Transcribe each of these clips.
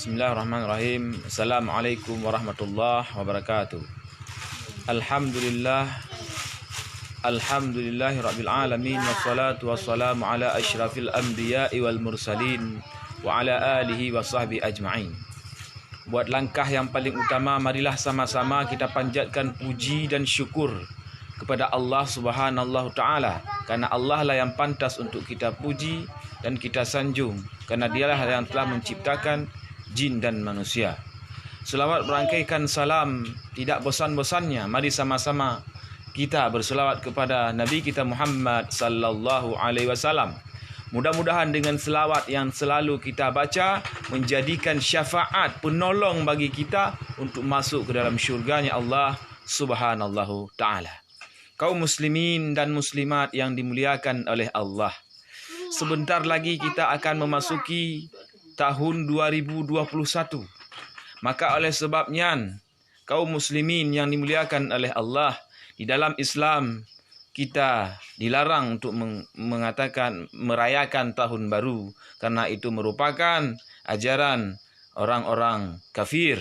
Bismillahirrahmanirrahim. Assalamualaikum warahmatullahi wabarakatuh. Alhamdulillahi rabbil alamin, wassalatu wassalamu ala asyrafil anbiya'i wal mursalin wa ala alihi wa sahbihi ajma'in. Buat langkah yang paling utama, marilah sama-sama kita panjatkan puji dan syukur kepada Allah Subhanahu Ta'ala, karena Allah lah yang pantas untuk kita puji dan kita sanjung, karena dialah yang telah menciptakan jin dan manusia. Selawat berangkaikan salam tidak bosan-bosannya. Mari sama-sama kita berselawat kepada Nabi kita Muhammad sallallahu alaihi wasallam. Mudah-mudahan dengan selawat yang selalu kita baca menjadikan syafaat penolong bagi kita untuk masuk ke dalam syurganya Allah Subhanahu Ta'ala. Kaum muslimin dan muslimat yang dimuliakan oleh Allah, sebentar lagi kita akan memasuki tahun 2021. Maka oleh sebabnya, kaum muslimin yang dimuliakan oleh Allah, di dalam Islam kita dilarang untuk merayakan tahun baru, karena itu merupakan ajaran orang-orang kafir.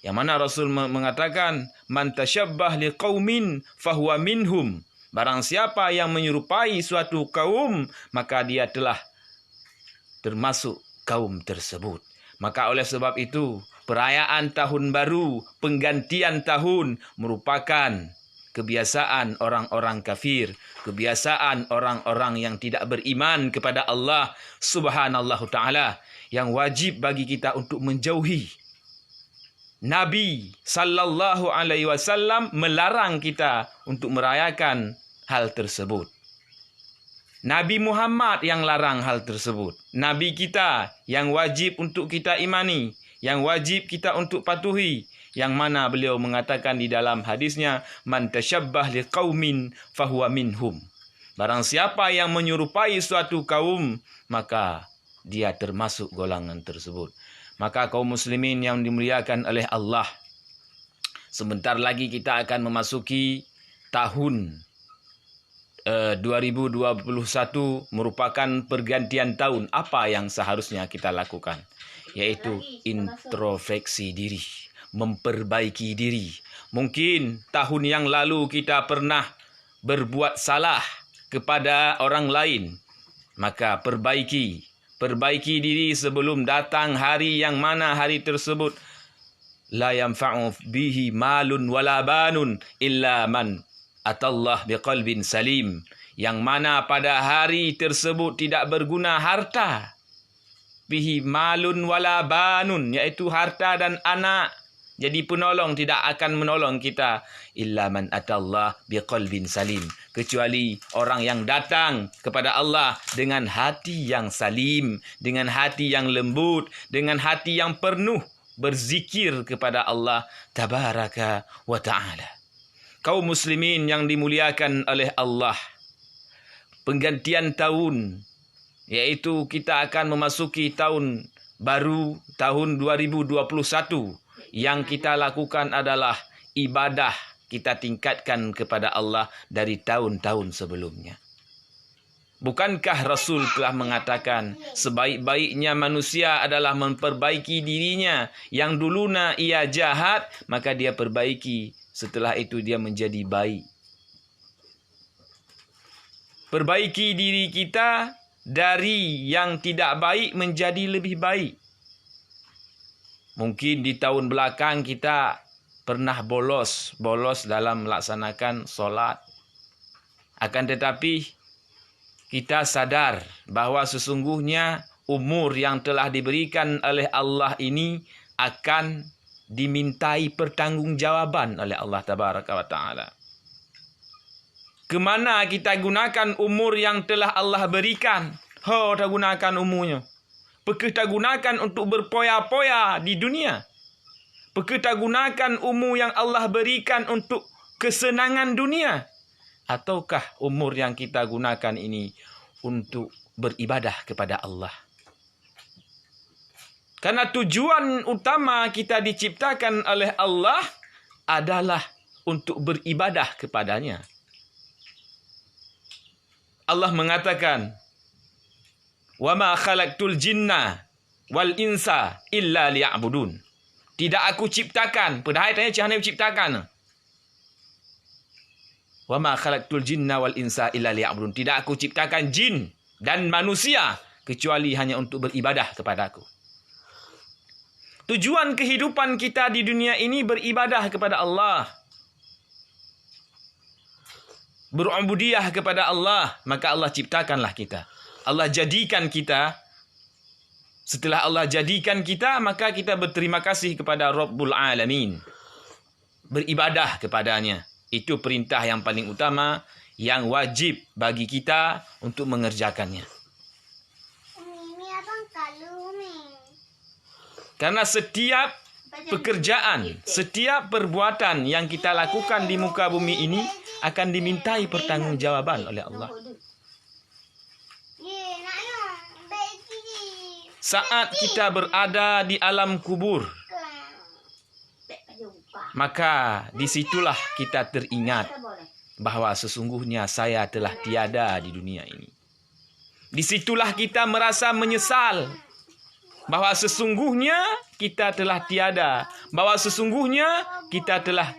Yang mana Rasul mengatakan, man tasyabbah liqaumin fahuwa minhum. Barang siapa yang menyerupai suatu kaum, maka dia telah termasuk kaum tersebut. Maka oleh sebab itu, perayaan tahun baru, penggantian tahun merupakan kebiasaan orang-orang kafir, kebiasaan orang-orang yang tidak beriman kepada Allah Subhanahu Ta'ala, yang wajib bagi kita untuk menjauhi. Nabi sallallahu alaihi wasallam melarang kita untuk merayakan hal tersebut. Nabi Muhammad yang larang hal tersebut. Nabi kita yang wajib untuk kita imani, yang wajib kita untuk patuhi, yang mana beliau mengatakan di dalam hadisnya, man tasyabbah liqaumin fahuwa minhum. Barang siapa yang menyerupai suatu kaum, maka dia termasuk golongan tersebut. Maka kaum muslimin yang dimuliakan oleh Allah, sebentar lagi kita akan memasuki tahun 2021, merupakan pergantian tahun. Apa yang seharusnya kita lakukan? Yaitu introspeksi diri, memperbaiki diri. Mungkin tahun yang lalu kita pernah berbuat salah kepada orang lain, maka perbaiki diri sebelum datang hari yang mana hari tersebut la yanfa'u bihi malun wala banun illa man atallah biqalbin salim, yang mana pada hari tersebut tidak berguna harta, bihi malun wala banun, iaitu harta dan anak. Jadi penolong tidak akan menolong kita, illa man atallah biqalbin salim, kecuali orang yang datang kepada Allah dengan hati yang salim, dengan hati yang lembut, dengan hati yang penuh berzikir kepada Allah tabaraka wa ta'ala. Kaum muslimin yang dimuliakan oleh Allah, penggantian tahun, yaitu kita akan memasuki tahun baru, tahun 2021. Yang kita lakukan adalah ibadah kita tingkatkan kepada Allah dari tahun-tahun sebelumnya. Bukankah Rasul telah mengatakan sebaik-baiknya manusia adalah memperbaiki dirinya? Yang dulunya ia jahat, maka dia perbaiki. Setelah itu dia menjadi baik. Perbaiki diri kita dari yang tidak baik menjadi lebih baik. Mungkin di tahun belakang kita pernah bolos dalam melaksanakan solat. Akan tetapi kita sadar bahawa sesungguhnya umur yang telah diberikan oleh Allah ini akan dimintai pertanggungjawaban oleh Allah Tabaraka wa Ta'ala. Kemana kita gunakan umur yang telah Allah berikan? Tak gunakan umurnya. Kita gunakan untuk berpoya-poya di dunia. Kita gunakan umur yang Allah berikan untuk kesenangan dunia. Ataukah umur yang kita gunakan ini untuk beribadah kepada Allah? Karena tujuan utama kita diciptakan oleh Allah adalah untuk beribadah kepadanya. Allah mengatakan, "Wa ma khalaqtul jinna wal insa illa liya'budun. Tidak aku ciptakan. Padahal tanya Cik Hanif ciptakan. Wa ma khalaqtul jinna wal insa illa liya'budun. Tidak aku ciptakan jin dan manusia kecuali hanya untuk beribadah kepadaku. Tujuan kehidupan kita di dunia ini beribadah kepada Allah. Berubudiyah kepada Allah. Maka Allah ciptakanlah kita. Allah jadikan kita. Setelah Allah jadikan kita, maka kita berterima kasih kepada Rabbul Alamin. Beribadah kepadanya. Itu perintah yang paling utama, yang wajib bagi kita untuk mengerjakannya. Karena setiap pekerjaan, setiap perbuatan yang kita lakukan di muka bumi ini akan dimintai pertanggungjawaban oleh Allah. Saat kita berada di alam kubur, maka disitulah kita teringat bahawa sesungguhnya saya telah tiada di dunia ini. Disitulah kita merasa menyesal bahawa sesungguhnya kita telah tiada, bahawa sesungguhnya kita telah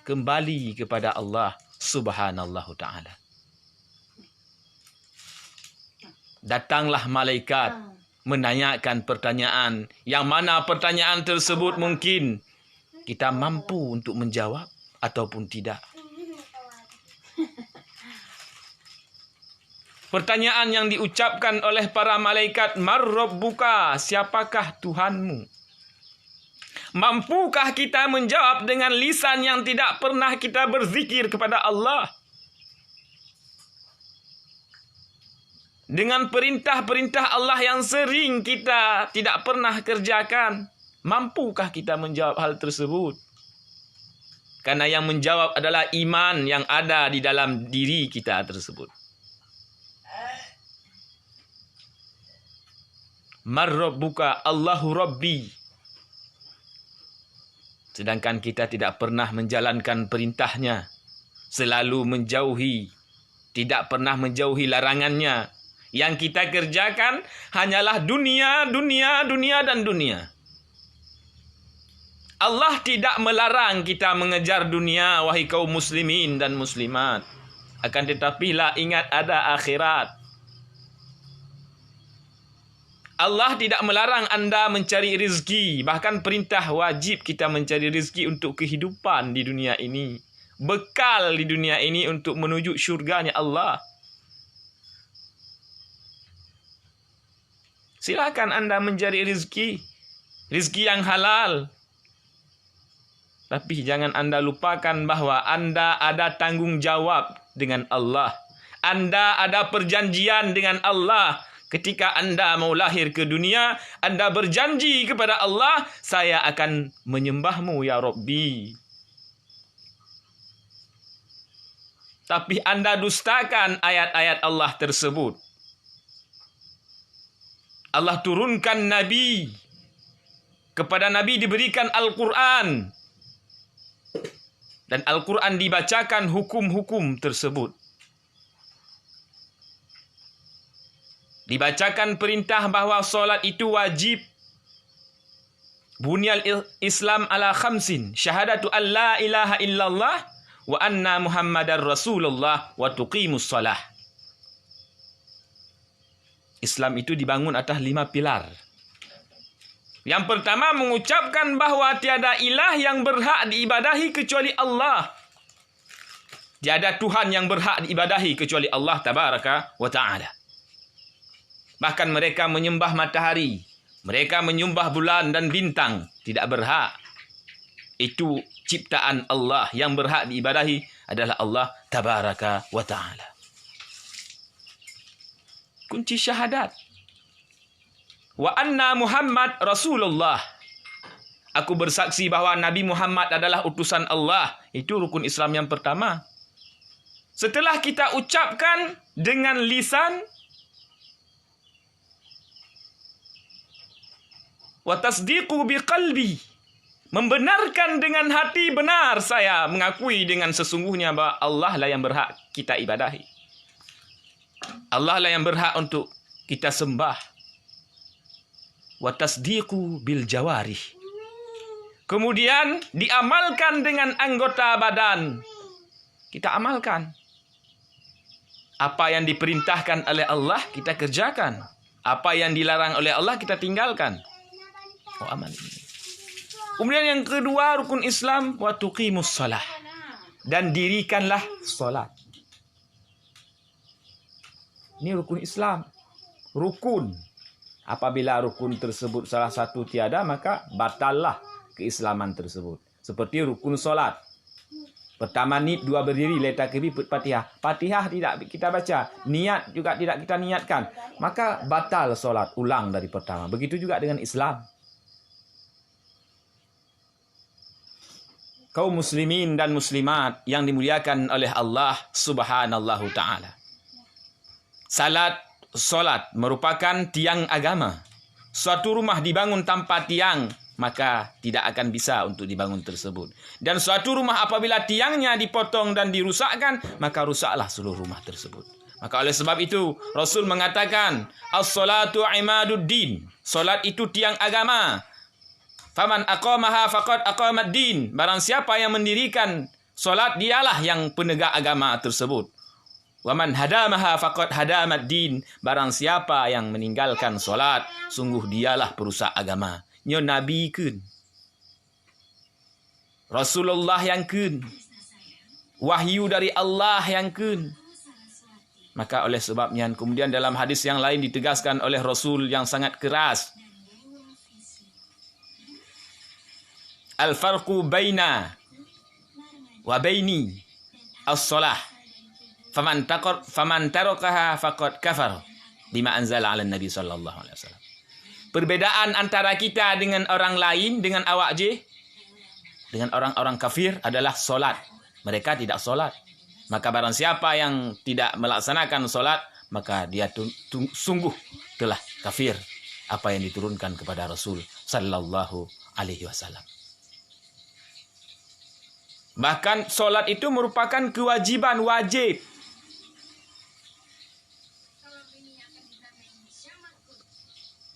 kembali kepada Allah Subhanallahu Ta'ala. Datanglah malaikat menanyakan pertanyaan, yang mana pertanyaan tersebut mungkin kita mampu untuk menjawab ataupun tidak. Pertanyaan yang diucapkan oleh para malaikat, Mar Rabbuka, siapakah Tuhanmu? Mampukah kita menjawab dengan lisan yang tidak pernah kita berzikir kepada Allah? Dengan perintah-perintah Allah yang sering kita tidak pernah kerjakan, mampukah kita menjawab hal tersebut? Karena yang menjawab adalah iman yang ada di dalam diri kita tersebut. Mar Rabbuka, Allahu Rabbi. Sedangkan kita tidak pernah menjalankan perintahnya, selalu menjauhi, tidak pernah menjauhi larangannya. Yang kita kerjakan hanyalah dunia, dunia, dunia dan dunia. Allah tidak melarang kita mengejar dunia, wahai kaum muslimin dan muslimat. Akan tetapi lah ingat ada akhirat. Allah tidak melarang anda mencari rezeki. Bahkan perintah wajib kita mencari rezeki untuk kehidupan di dunia ini. Bekal di dunia ini untuk menuju syurganya Allah. Silakan anda mencari rezeki. Rezeki yang halal. Tapi jangan anda lupakan bahawa anda ada tanggungjawab dengan Allah. Anda ada perjanjian dengan Allah. Ketika anda mau lahir ke dunia, anda berjanji kepada Allah, saya akan menyembahmu ya Rabbi. Tapi anda dustakan ayat-ayat Allah tersebut. Allah turunkan Nabi. Kepada Nabi diberikan Al-Quran. Dan Al-Quran dibacakan hukum-hukum tersebut. Dibacakan perintah bahawa solat itu wajib. Bunyal Islam ala khamsin. Syahadatu an la ilaha illallah wa anna Muhammadar Rasulullah wa tuqimus salah. Islam itu dibangun atas 5 pilar. Yang pertama mengucapkan bahawa tiada ilah yang berhak diibadahi kecuali Allah. Tiada Tuhan yang berhak diibadahi kecuali Allah Tabaraka wa Ta'ala. Bahkan mereka menyembah matahari. Mereka menyembah bulan dan bintang. Tidak berhak. Itu ciptaan Allah. Yang berhak diibadahi adalah Allah Tabaraka wa Ta'ala. Kunci syahadat. Wa anna Muhammad Rasulullah. Aku bersaksi bahawa Nabi Muhammad adalah utusan Allah. Itu rukun Islam yang pertama. Setelah kita ucapkan dengan lisan, wa tasdiqu biqalbi, membenarkan dengan hati, benar saya mengakui dengan sesungguhnya bahawa Allah lah yang berhak kita ibadahi. Allah lah yang berhak untuk kita sembah. wa tasdiqu bil jawarih. Kemudian diamalkan dengan anggota badan. Kita amalkan. Apa yang diperintahkan oleh Allah kita kerjakan. Apa yang dilarang oleh Allah kita tinggalkan. Oh, amal ini. Kemudian yang kedua, rukun Islam, wa tuqimus shalah. Dan dirikanlah salat. Ini rukun Islam. Rukun. Apabila rukun tersebut salah satu tiada, maka batallah keislaman tersebut. Seperti rukun solat. Pertama ni dua berdiri, letak kiri, Fatihah. Fatihah tidak kita baca. Niat juga tidak kita niatkan. Maka batal solat. Ulang dari pertama. Begitu juga dengan Islam. Kaum muslimin dan muslimat yang dimuliakan oleh Allah subhanallahu ta'ala. Solat merupakan tiang agama. Suatu rumah dibangun tanpa tiang, maka tidak akan bisa untuk dibangun tersebut. Dan suatu rumah apabila tiangnya dipotong dan dirusakkan, maka rusaklah seluruh rumah tersebut. Maka oleh sebab itu, Rasul mengatakan, as-salatu imaduddin. Solat itu tiang agama. Faman aqamaha faqad aqamad din. Barang siapa yang mendirikan solat, dialah yang penegak agama tersebut. Waman hadamaha faqad hadamad din. Barang siapa yang meninggalkan solat, sungguh dialah perusak agama. Nyo Nabi kun. Rasulullah yang kun. Wahyu dari Allah yang kun. Maka oleh sebabnya, kemudian dalam hadis yang lain ditegaskan oleh Rasul yang sangat keras. Al-farqu baina wa baini as-salah. Faman tarakaha faqad kafar bima anzala 'ala Nabi sallallahu alaihi wasallam. Perbedaan antara kita dengan orang lain, dengan awak je, dengan orang-orang kafir adalah solat. Mereka tidak solat. Maka barang siapa yang tidak melaksanakan solat, maka dia sungguh telah kafir apa yang diturunkan kepada Rasul sallallahu alaihi wasallam. Bahkan solat itu merupakan kewajiban wajib.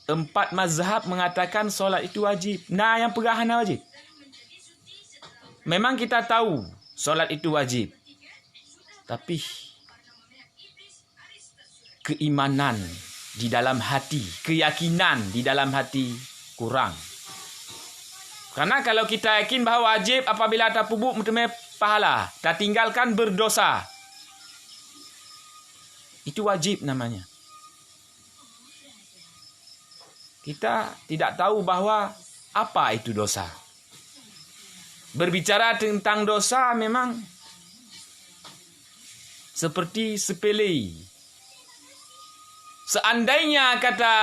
Empat mazhab mengatakan solat itu wajib. Nah, yang pegangan wajib. Memang kita tahu solat itu wajib. Tapi keimanan di dalam hati, keyakinan di dalam hati kurang. Karena kalau kita yakin bahawa wajib apabila tak pubuk mentemui pahala, tak tinggalkan berdosa. Itu wajib namanya. Kita tidak tahu bahawa apa itu dosa. Berbicara tentang dosa memang seperti sepele. Seandainya kata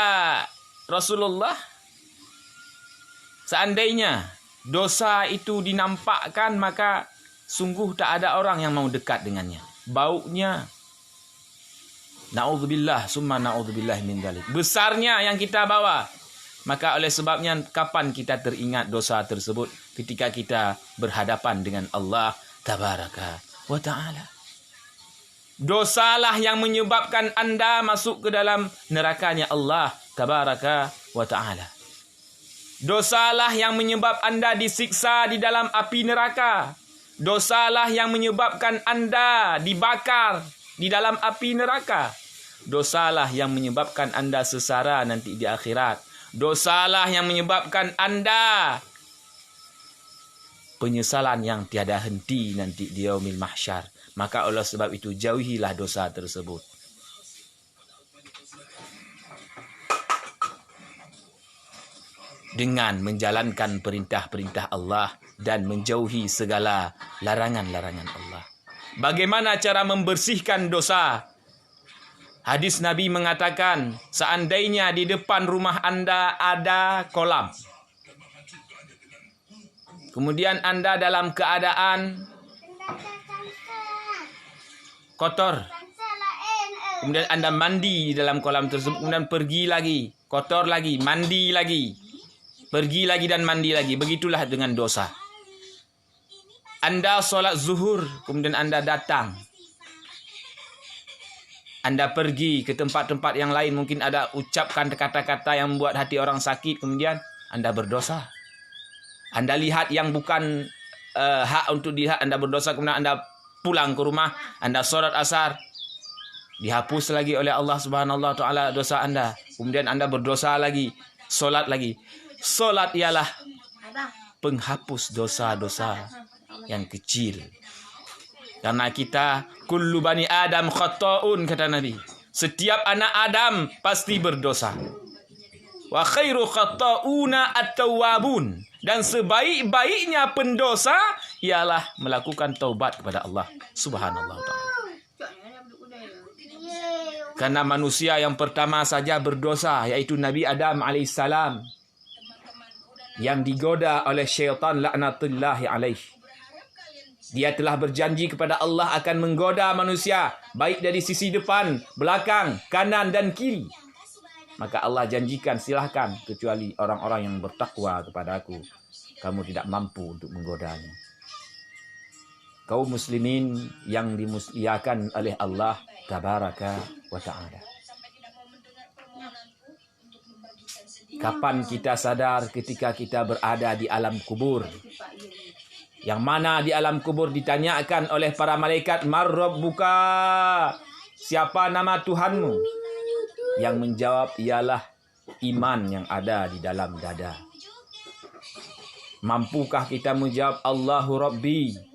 Rasulullah, seandainya dosa itu dinampakkan, maka sungguh tak ada orang yang mau dekat dengannya. Baunya, na'udzubillah, summa na'udzubillah min dzalik. Besarnya yang kita bawa. Maka oleh sebabnya, kapan kita teringat dosa tersebut? Ketika kita berhadapan dengan Allah tabaraka wa ta'ala. Dosalah yang menyebabkan anda masuk ke dalam nerakanya Allah tabaraka wa ta'ala. Dosalah yang menyebab anda disiksa di dalam api neraka. Dosalah yang menyebabkan anda dibakar di dalam api neraka. Dosalah yang menyebabkan anda sesara nanti di akhirat. Dosalah yang menyebabkan anda penyesalan yang tiada henti nanti di yaumil mahsyar. Maka oleh sebab itu jauhilah dosa tersebut. Dengan menjalankan perintah-perintah Allah dan menjauhi segala larangan-larangan Allah. Bagaimana cara membersihkan dosa? Hadis Nabi mengatakan, seandainya di depan rumah anda ada kolam, kemudian anda dalam keadaan kotor, kemudian anda mandi di dalam kolam tersebut, kemudian pergi lagi, kotor lagi, mandi lagi, pergi lagi dan mandi lagi. Begitulah dengan dosa. Anda solat zuhur, kemudian anda datang Anda pergi ke tempat-tempat yang lain, mungkin ada ucapkan kata-kata yang membuat hati orang sakit, kemudian Anda berdosa. Anda lihat yang bukan hak untuk dilihat, Anda berdosa, kemudian Anda pulang ke rumah, Anda sholat asar, dihapus lagi oleh Allah Subhanahu wa taala dosa Anda. Kemudian Anda berdosa lagi, sholat lagi. Sholat ialah penghapus dosa-dosa yang kecil. Karena kita kullu bani Adam khata'un, kata Nabi. Setiap anak Adam pasti berdosa. Wa khairu khata'una at-tawwabun. Dan sebaik-baiknya pendosa ialah melakukan taubat kepada Allah Subhanahu wa taala. Karena manusia yang pertama saja berdosa, yaitu Nabi Adam alaihissalam, yang digoda oleh syaitan laknatullahi alaih. Dia telah berjanji kepada Allah akan menggoda manusia, baik dari sisi depan, belakang, kanan dan kiri. Maka Allah janjikan, silahkan, kecuali orang-orang yang bertakwa kepada aku, kamu tidak mampu untuk menggodanya. Kaum muslimin yang dimuliakan oleh Allah tabaraka wa ta'ala. Kapan kita sadar? Ketika kita berada di alam kubur. Yang mana di alam kubur ditanyakan oleh para malaikat, "Man rabbuka?" Siapa nama Tuhanmu? Yang menjawab ialah iman yang ada di dalam dada. Mampukah kita menjawab Allahu Rabbi?